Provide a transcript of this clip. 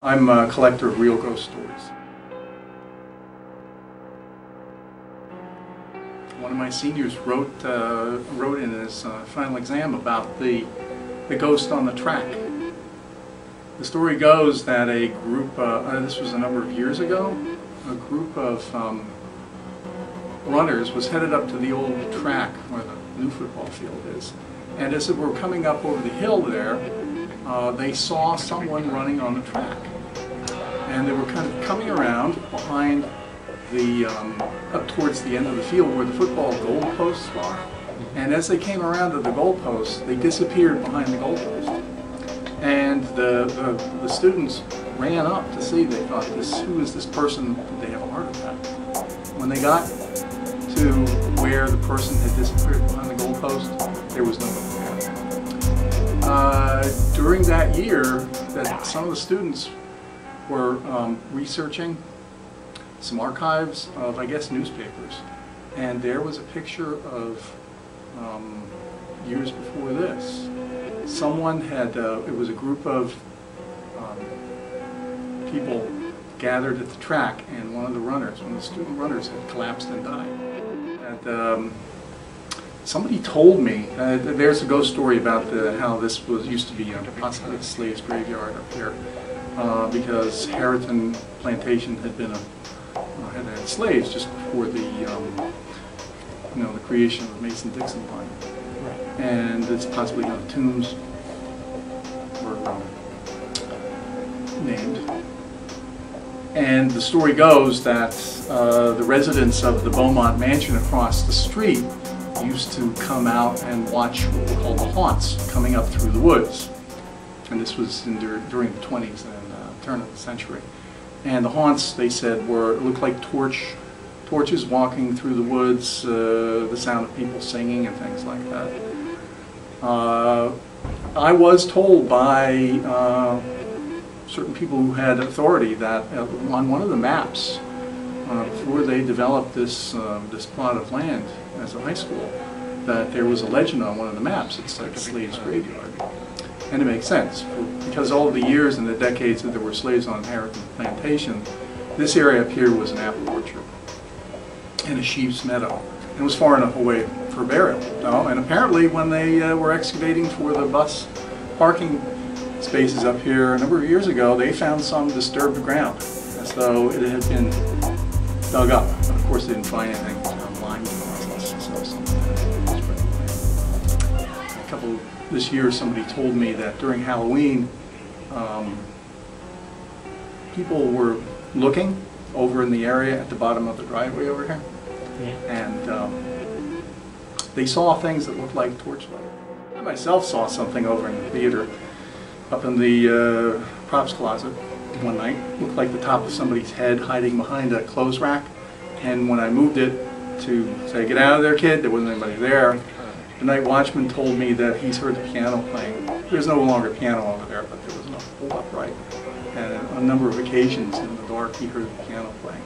I'm a collector of real ghost stories. One of my seniors wrote in his final exam about the ghost on the track. The story goes that a group, this was a number of years ago, a group of runners was headed up to the old track where the new football field is. And as they were coming up over the hill there, they saw someone running on the track. And they were kind of coming around behind the, up towards the end of the field where the football goalposts are. And as they came around to the goalposts, they disappeared behind the goalpost. And the students ran up to see. They thought, who is this person? Did they have a heart attack? When they got to where the person had disappeared behind the goalpost, there was nobody there. During that year, that some of the students were researching some archives of, I guess, newspapers, and there was a picture of years before this. Someone had, it was a group of people gathered at the track, and one of the student runners had collapsed and died. And somebody told me, there's a ghost story about how this used to be possibly a slave's graveyard up here, because Harriton plantation had been had slaves just before the the creation of the Mason-Dixon line. Right. And it's possibly how the tombs were named. And the story goes that the residents of the Beaumont mansion across the street used to come out and watch what were called the haunts coming up through the woods. And this was during the 20s and turn of the century. And the haunts, they said, looked like torches walking through the woods, the sound of people singing and things like that. I was told by certain people who had authority that on one of the maps, before they developed this plot of land as a high school, that there was a legend on one of the maps. It's like a slave's graveyard. And it makes sense, because all of the years and the decades that there were slaves on Harriton plantation, this area up here was an apple orchard and a sheep's meadow. And it was far enough away for burial. And apparently when they were excavating for the bus parking spaces up here a number of years ago, they found some disturbed ground, as though it had been dug up. But of course they didn't find anything online. This year somebody told me that during Halloween, people were looking over in the area at the bottom of the driveway over here, and they saw things that looked like torchlight. I myself saw something over in the theater, up in the props closet one night. It looked like the top of somebody's head hiding behind a clothes rack, and when I moved it to say, "Get out of there, kid," there wasn't anybody there. The night watchman told me that he's heard the piano playing. There's no longer piano over there, but there was an old upright. And on a number of occasions in the dark, he heard the piano playing.